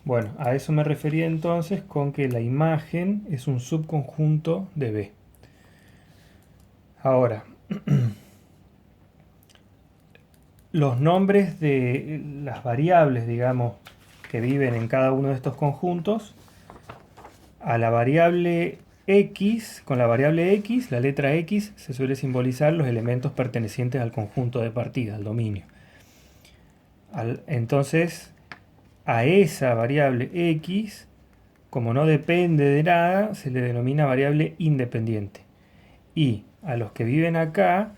Bueno, a eso me refería entonces con que la imagen es un subconjunto de B. Ahora, los nombres de las variables, digamos, que viven en cada uno de estos conjuntos, a la variable x, con la variable x, la letra x, se suele simbolizar los elementos pertenecientes al conjunto de partida, al dominio. Entonces, a esa variable x, como no depende de nada, se le denomina variable independiente. Y a los que viven acá,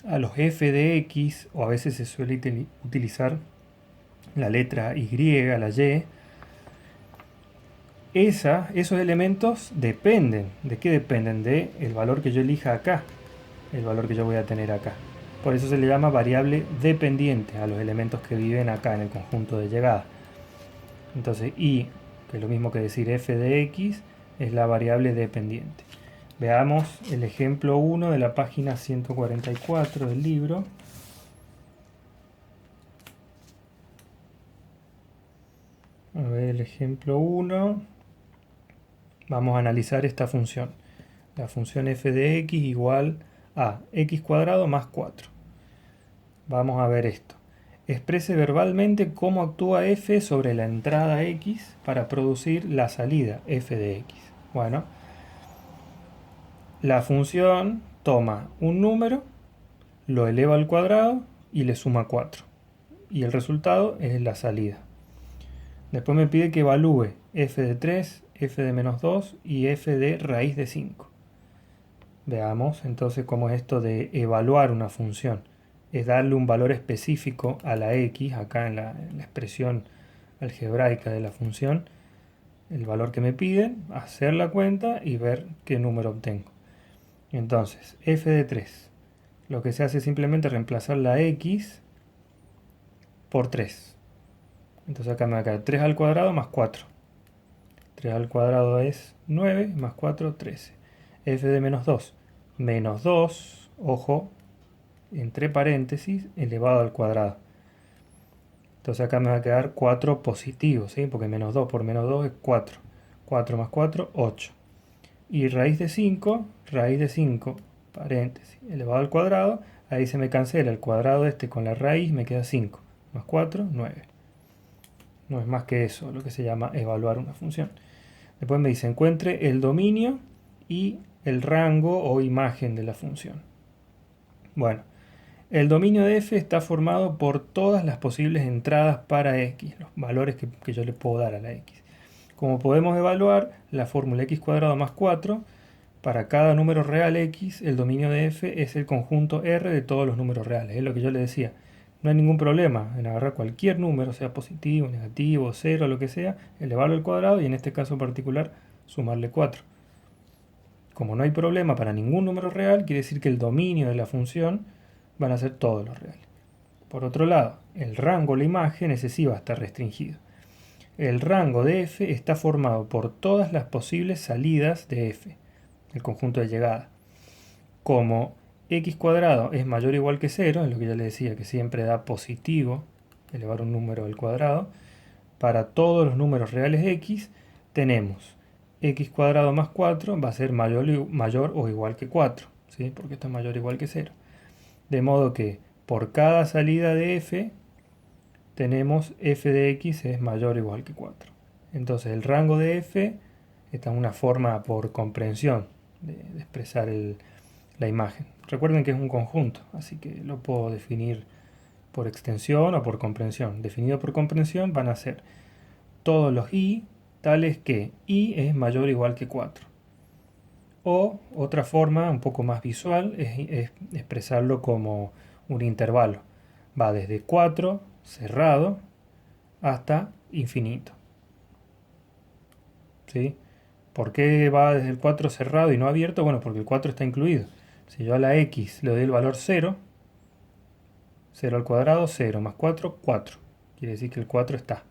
a los f de x, o a veces se suele utilizar la letra y, la y, esos elementos dependen. ¿De qué dependen? De el valor que yo elija acá, el valor que yo voy a tener acá. Por eso se le llama variable dependiente a los elementos que viven acá en el conjunto de llegada. Entonces y, que es lo mismo que decir f de x, es la variable dependiente. Veamos el ejemplo 1 de la página 144 del libro. A ver el ejemplo 1. Vamos a analizar esta función. La función f de x igual a x cuadrado más 4. Vamos a ver esto. Exprese verbalmente cómo actúa f sobre la entrada x para producir la salida f de x. Bueno, la función toma un número, lo eleva al cuadrado y le suma 4. Y el resultado es la salida. Después me pide que evalúe f de 3, f de menos 2 y f de raíz de 5. Veamos entonces cómo es esto de evaluar una función. Es darle un valor específico a la x, acá en la expresión algebraica de la función, el valor que me piden, hacer la cuenta y ver qué número obtengo. Entonces, f de 3. Lo que se hace es simplemente reemplazar la x por 3. Entonces acá me va a quedar 3 al cuadrado más 4. 3 al cuadrado es 9, más 4, 13. F de menos 2. Menos 2, ojo, entre paréntesis, elevado al cuadrado. Entonces acá me va a quedar 4 positivo, ¿sí? Porque menos 2 por menos 2 es 4. 4 más 4, 8. Y raíz de 5, paréntesis, elevado al cuadrado, ahí se me cancela el cuadrado este con la raíz, me queda 5. Más 4, 9. No es más que eso, lo que se llama evaluar una función. Después me dice, encuentre el dominio y el rango o imagen de la función. Bueno, el dominio de f está formado por todas las posibles entradas para x, los valores que yo le puedo dar a la x. Como podemos evaluar, la fórmula x cuadrado más 4, para cada número real x, el dominio de f es el conjunto R de todos los números reales. Es lo que yo le decía. No hay ningún problema en agarrar cualquier número, sea positivo, negativo, cero, lo que sea, elevarlo al cuadrado y en este caso en particular sumarle 4. Como no hay problema para ningún número real, quiere decir que el dominio de la función van a ser todos los reales. Por otro lado, el rango, la imagen, ese sí va a estar restringido. El rango de f está formado por todas las posibles salidas de f, el conjunto de llegada. Como x cuadrado es mayor o igual que 0, es lo que ya le decía, que siempre da positivo elevar un número al cuadrado, para todos los números reales x tenemos x cuadrado más 4 va a ser mayor o igual que 4, ¿sí? Porque está mayor o igual que 0. De modo que por cada salida de f tenemos f de x es mayor o igual que 4. Entonces el rango de f, esta es una forma por comprensión de expresar la imagen. Recuerden que es un conjunto, así que lo puedo definir por extensión o por comprensión. Definido por comprensión van a ser todos los i tales que i es mayor o igual que 4. O otra forma un poco más visual es expresarlo como un intervalo. Va desde 4 cerrado hasta infinito. ¿Sí? ¿Por qué va desde el 4 cerrado y no abierto? Bueno, porque el 4 está incluido. Si yo a la x le doy el valor 0, 0 al cuadrado, 0 más 4, 4. Quiere decir que el 4 está.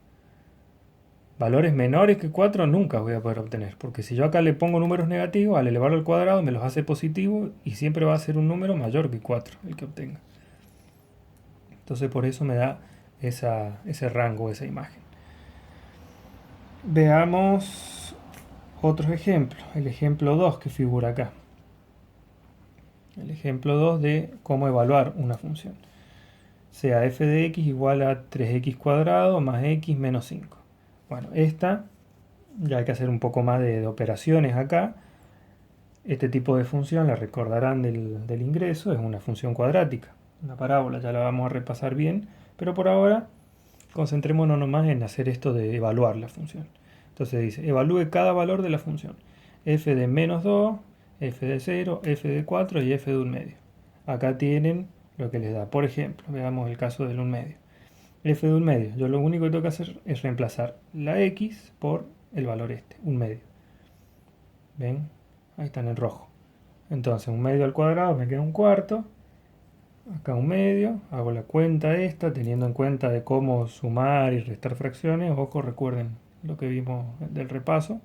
Valores menores que 4 nunca voy a poder obtener, porque si yo acá le pongo números negativos, al elevarlo al cuadrado me los hace positivos y siempre va a ser un número mayor que 4 el que obtenga. Entonces por eso me da ese rango, esa imagen. Veamos otros ejemplos. El ejemplo 2 que figura acá. El ejemplo 2 de cómo evaluar una función. Sea f de x igual a 3x cuadrado más x menos 5. Bueno, esta ya hay que hacer un poco más de operaciones acá. Este tipo de función, la recordarán del ingreso, es una función cuadrática. Una parábola, ya la vamos a repasar bien. Pero por ahora, concentrémonos nomás en hacer esto de evaluar la función. Entonces dice, evalúe cada valor de la función. F de menos 2, f de 0, f de 4 y f de 1 medio. Acá tienen lo que les da. Por ejemplo, veamos el caso del 1 medio. F de 1 medio. Yo lo único que tengo que hacer es reemplazar la x por el valor este, 1 medio. ¿Ven? Ahí está en el rojo. Entonces 1 medio al cuadrado me queda 1/4. Acá 1 medio. Hago la cuenta esta teniendo en cuenta de cómo sumar y restar fracciones. Ojo, recuerden lo que vimos del repaso.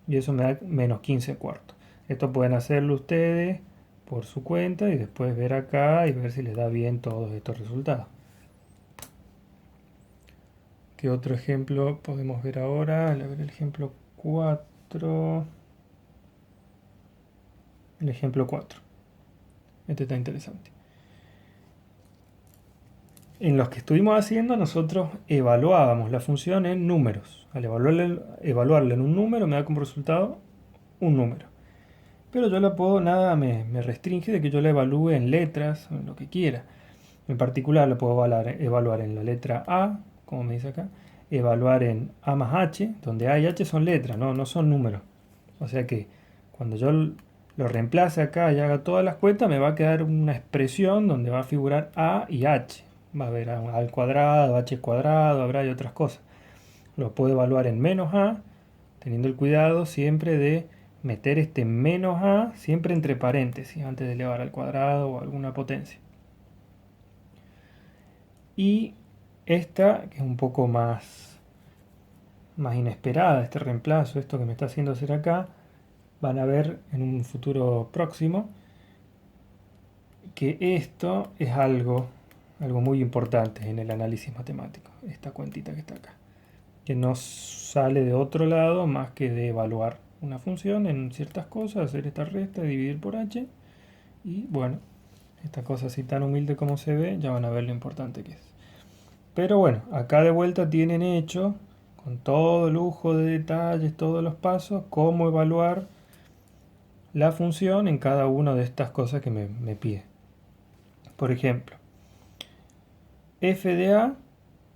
Y eso me da menos 15/4. Esto pueden hacerlo ustedes por su cuenta y después ver acá y ver si les da bien todos estos resultados. ¿Qué otro ejemplo podemos ver ahora? A ver, el ejemplo 4. El ejemplo 4. Este está interesante. En los que estuvimos haciendo, nosotros evaluábamos la función en números. Al evaluarla en un número, me da como resultado un número. Pero yo la puedo, nada me restringe de que yo la evalúe en letras, en lo que quiera. En particular, la puedo evaluar en la letra A, como me dice acá, evaluar en A más H, donde A y H son letras, no son números. O sea que cuando yo lo reemplace acá y haga todas las cuentas, me va a quedar una expresión donde va a figurar A y H. Va a haber A al cuadrado, H cuadrado, habrá y otras cosas. Lo puedo evaluar en menos A, teniendo el cuidado siempre de meter este menos A siempre entre paréntesis antes de elevar al cuadrado o alguna potencia. Y esta, que es un poco más inesperada, este reemplazo, esto que me está haciendo hacer acá, van a ver en un futuro próximo que esto es algo muy importante en el análisis matemático, esta cuentita que está acá, que no sale de otro lado más que de evaluar una función en ciertas cosas, hacer esta resta, dividir por h, y bueno, esta cosa así tan humilde como se ve, ya van a ver lo importante que es. Pero bueno, acá de vuelta tienen hecho, con todo lujo de detalles, todos los pasos, cómo evaluar la función en cada una de estas cosas que me pide. Por ejemplo, f de a,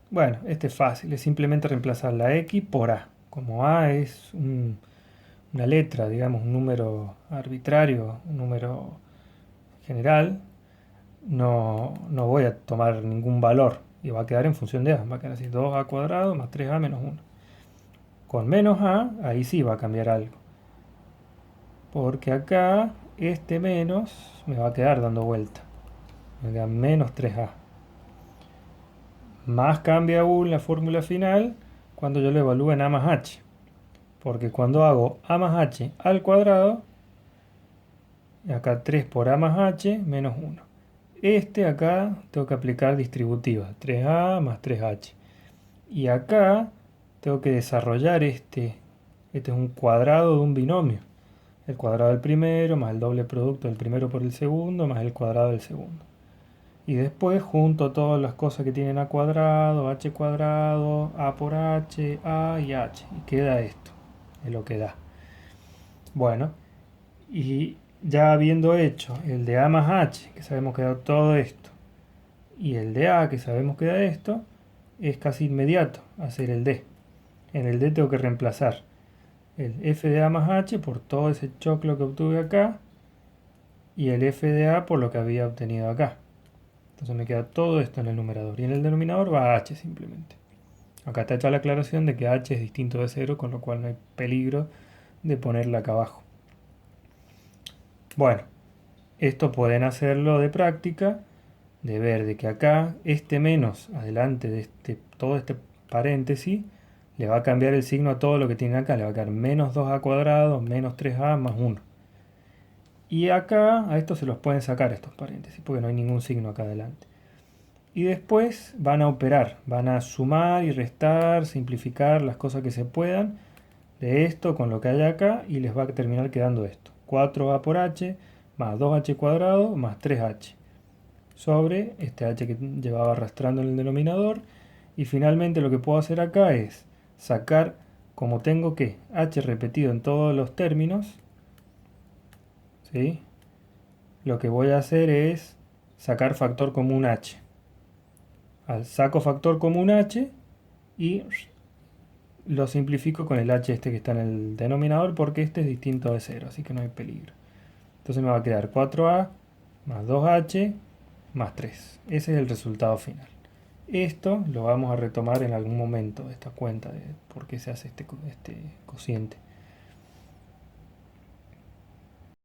bueno, este es fácil, es simplemente reemplazar la x por a. Como a es una letra, digamos, un número arbitrario, un número general, no voy a tomar ningún valor y va a quedar en función de a. Va a quedar así, 2a cuadrado más 3a menos 1. Con menos a, ahí sí va a cambiar algo. Porque acá este menos me va a quedar dando vuelta. Me queda menos 3a. Más cambia aún la fórmula final cuando yo lo evalúo en a más h. Porque cuando hago a más h al cuadrado, acá 3 por a más h menos 1. Acá tengo que aplicar distributivas, 3a más 3h. Y acá tengo que desarrollar este es un cuadrado de un binomio. El cuadrado del primero más el doble producto del primero por el segundo más el cuadrado del segundo. Y después junto todas las cosas que tienen a cuadrado, h cuadrado, a por h, a y h. Y queda esto, es lo que da. Bueno, y ya habiendo hecho el de a más h, que sabemos que da todo esto, y el de a, que sabemos que da esto, es casi inmediato hacer el d. En el d tengo que reemplazar el f de a más h por todo ese choclo que obtuve acá, y el f de a por lo que había obtenido acá. Entonces me queda todo esto en el numerador. Y en el denominador va h simplemente. Acá está hecha la aclaración de que h es distinto de 0, con lo cual no hay peligro de ponerla acá abajo. Bueno, esto pueden hacerlo de práctica, de ver de que acá este menos adelante de todo este paréntesis le va a cambiar el signo a todo lo que tiene acá. Le va a quedar menos 2a cuadrado, menos 3a más 1. Y acá a esto se los pueden sacar estos paréntesis, porque no hay ningún signo acá adelante. Y después van a operar, van a sumar y restar, simplificar las cosas que se puedan de esto con lo que hay acá y les va a terminar quedando esto. 4a por h más 2h cuadrado más 3h sobre este h que llevaba arrastrando en el denominador. Y finalmente lo que puedo hacer acá es sacar, como tengo que h repetido en todos los términos, ¿sí? Lo que voy a hacer es sacar factor común h. Saco factor común h y lo simplifico con el h este que está en el denominador porque este es distinto de 0, así que no hay peligro. Entonces me va a quedar 4a más 2h más 3. Ese es el resultado final. Esto lo vamos a retomar en algún momento, esta cuenta de por qué se hace este cociente.